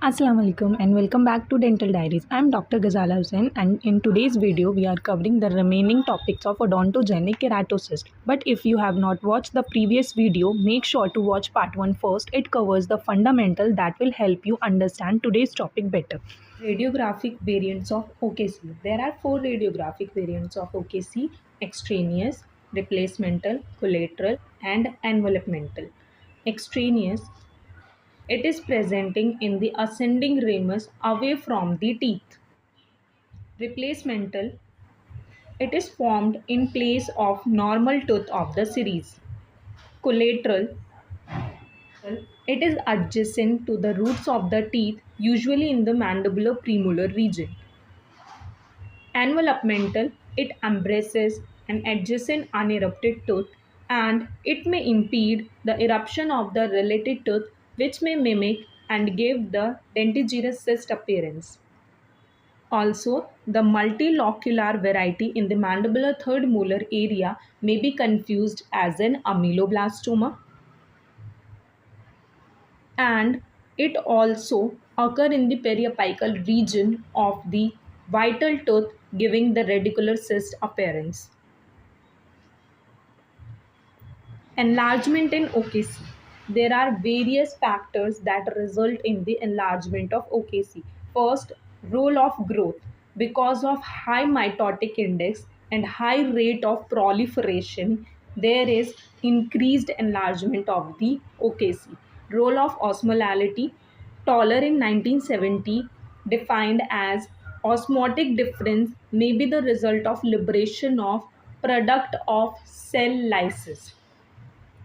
Assalamu alaikum and welcome back to Dental Diaries. I am Dr. Ghazala Hussain and in today's video we are covering the remaining topics of odontogenic keratocyst. But if you have not watched the previous video, make sure to watch part 1 first. It covers the fundamental that will help you understand today's topic better. Radiographic variants of OKC. There are 4 radiographic variants of OKC: extraneous, replacemental, collateral and envelopmental. Extraneous, it is presenting in the ascending ramus away from the teeth. Replacemental, it is formed in place of normal tooth of the series. Collateral, it is adjacent to the roots of the teeth, usually in the mandibular premolar region. Envelopmental, it embraces an adjacent unerupted tooth and it may impede the eruption of the related tooth, which may mimic and give the dentigerous cyst appearance. Also, the multilocular variety in the mandibular third molar area may be confused as an ameloblastoma, and it also occur in the periapical region of the vital tooth, giving the radicular cyst appearance. Enlargement in OKC. There are various factors that result in the enlargement of OKC. First, role of growth. Because of high mitotic index and high rate of proliferation, there is increased enlargement of the OKC. Role of osmolality. Toller in 1970 defined as osmotic difference may be the result of liberation of product of cell lysis.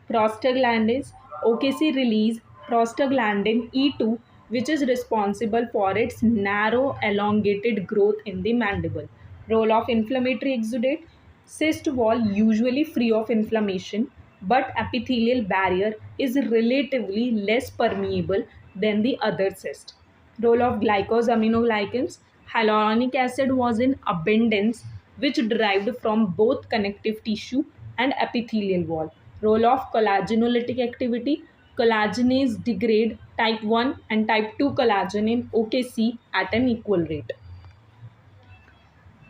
Prostaglandins, OKC release prostaglandin E2, which is responsible for its narrow elongated growth in the mandible. Role of inflammatory exudate. Cyst wall usually free of inflammation, but epithelial barrier is relatively less permeable than the other cyst. Role of glycosaminoglycans. Hyaluronic acid was in abundance, which derived from both connective tissue and epithelial wall. Role of collagenolytic activity. Collagenase degrade type 1 and type 2 collagen in OKC at an equal rate.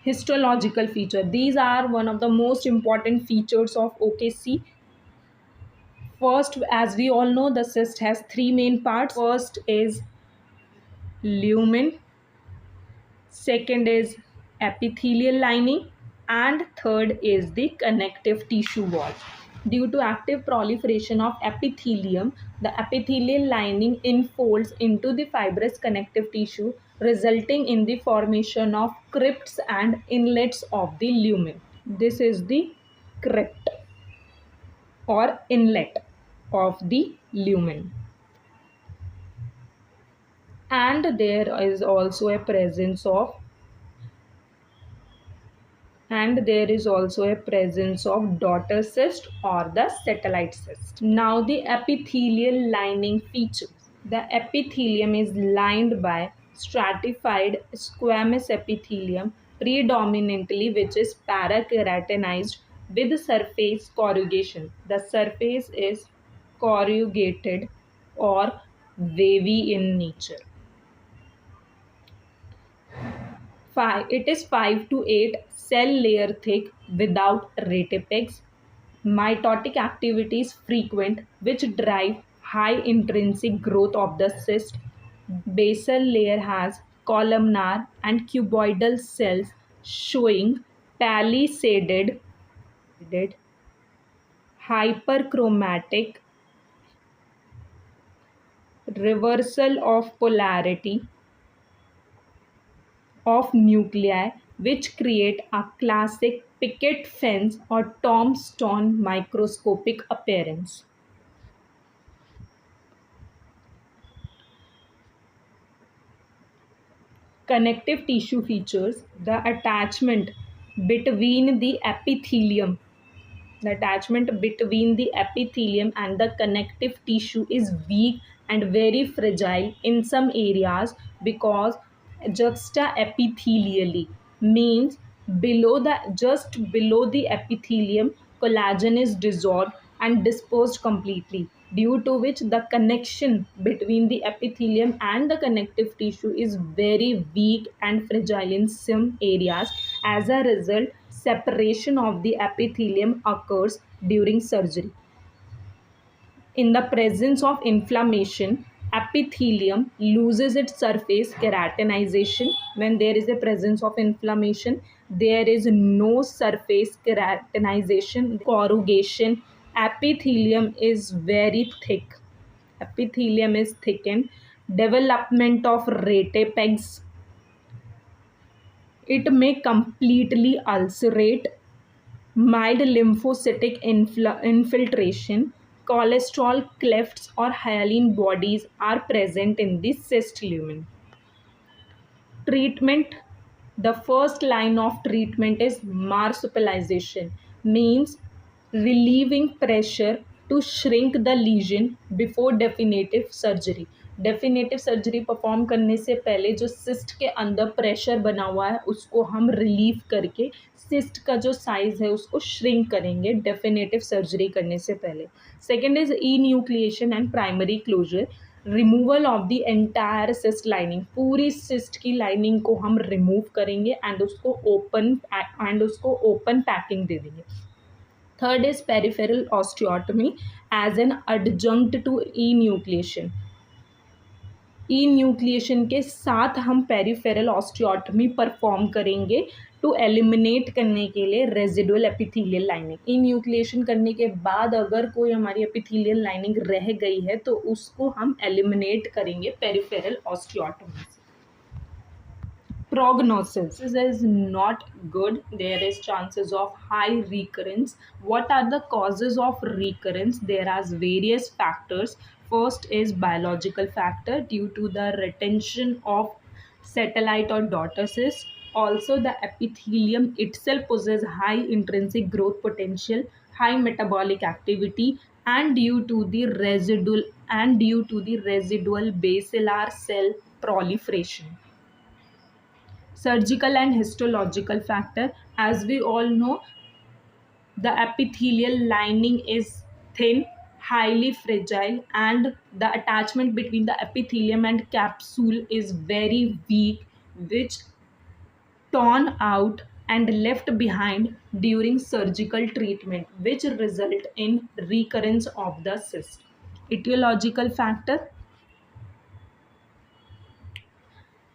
Histological feature. These are one of the most important features of OKC. First, as we all know, the cyst has 3 main parts. First is lumen, second is epithelial lining, and third is the connective tissue wall. Due to active proliferation of epithelium, the epithelial lining enfolds into the fibrous connective tissue, resulting in the formation of crypts and inlets of the lumen. This is the crypt or inlet of the lumen. And there is also a presence of daughter cyst or the satellite cyst. Now the epithelial lining features. The epithelium is lined by stratified squamous epithelium predominantly, which is parakeratinized with surface corrugation. The surface is corrugated or wavy in nature. It is 5 to 8 cell layer thick without ratapex. Mitotic activity is frequent, which drive high intrinsic growth of the cyst. Basal layer has columnar and cuboidal cells showing palisaded, hyperchromatic, reversal of polarity of nuclei, which create a classic picket fence or tombstone microscopic appearance. Connective tissue features. The attachment between the epithelium and the connective tissue is weak and very fragile in some areas because juxtaepithelially means just below the epithelium collagen is dissolved and dispersed completely. due to which the connection between the epithelium and the connective tissue is very weak and fragile in some areas. As a result, separation of the epithelium occurs during surgery. In the presence of inflammation, epithelium loses its surface keratinization. When there is a presence of inflammation, there is no surface keratinization, corrugation. Epithelium is very thick. Epithelium is thickened. Development of ratapegs. It may completely ulcerate. Mild lymphocytic infiltration, cholesterol clefts or hyaline bodies are present in the cyst lumen. Treatment. The first line of treatment is marsupialization, means relieving pressure to shrink the lesion before definitive surgery. Definitive surgery perform करने से पहले जो cyst के अंदर pressure बना हुआ है उसको हम रिलीव करके सिस्ट का जो साइज है उसको श्रिंक करेंगे डेफिनेटिव सर्जरी करने से पहले. Second is enucleation and primary closure, removal of the entire cyst lining. पूरी सिस्ट की लाइनिंग को हम रिमूव करेंगे एंड उसको ओपन पैकिंग दे देंगे. Third is peripheral osteotomy as an adjunct to enucleation. Enucleation के साथ हम पेरिफेरल ऑस्टियोटमी परफॉर्म करेंगे टू एलिमिनेट करने के लिए residual epithelial lining. Enucleation करने के बाद अगर कोई हमारी एपिथेलियल लाइनिंग रह गई है तो उसको हम एलिमिनेट करेंगे पेरिफेरल ऑस्टियोटमी से. Prognosis is not good. There is chances of high recurrence. What are the causes of recurrence? There are various factors. First is biological factor due to the retention of satellite or daughter cysts. Also, the epithelium itself possesses high intrinsic growth potential, high metabolic activity, and due to the residual basilar cell proliferation. Surgical and histological factor. As we all know, the epithelial lining is thin, highly fragile, and the attachment between the epithelium and capsule is very weak, which torn out and left behind during surgical treatment, which result in recurrence of the cyst. Etiological factor.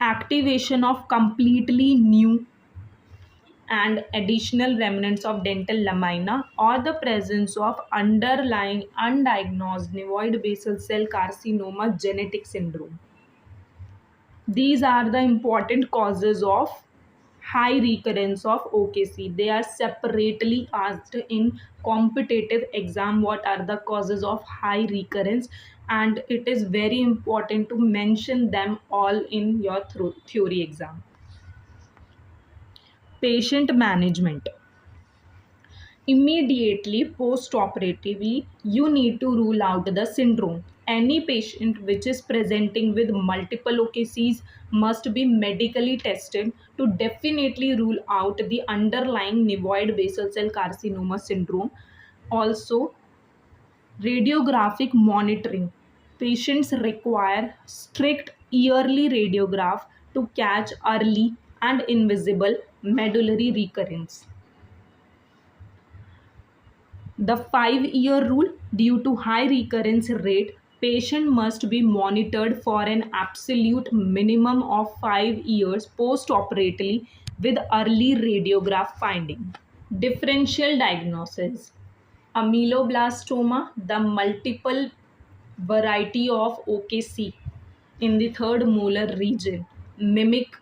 Activation of completely new and additional remnants of dental lamina or the presence of underlying undiagnosed nevoid basal cell carcinoma genetic syndrome. These are the important causes of high recurrence of OKC. They are separately asked in competitive exam what are the causes of high recurrence, and it is very important to mention them all in your theory exam. Patient management. Immediately post-operatively, you need to rule out the syndrome. Any patient which is presenting with multiple OKCs must be medically tested to definitely rule out the underlying nevoid basal cell carcinoma syndrome. Also, radiographic monitoring. Patients require strict yearly radiograph to catch early and invisible medullary recurrence. The 5-year rule. Due to high recurrence rate, patient must be monitored for an absolute minimum of 5 years post-operatively with early radiograph finding. Differential diagnosis. Ameloblastoma, the multiple variety of OKC in the third molar region, mimic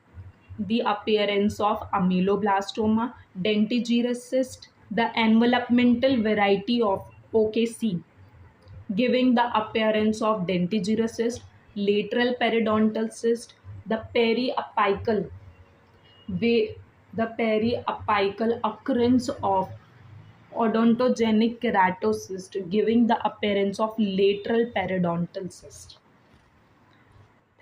the appearance of ameloblastoma. Dentigerous cyst, the envelopmental variety of OKC, giving the appearance of dentigerous cyst. Lateral periodontal cyst, the periapical occurrence of odontogenic keratocyst, giving the appearance of lateral periodontal cyst.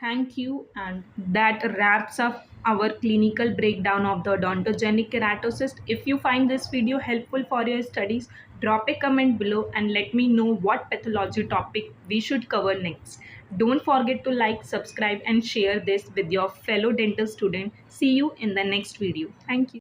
Thank you, and that wraps up our clinical breakdown of the odontogenic keratocyst. If you find this video helpful for your studies, Drop a comment below and let me know what pathology topic we should cover next. Don't forget to like, subscribe, and share this with your fellow dental student. See you in the next video. Thank you.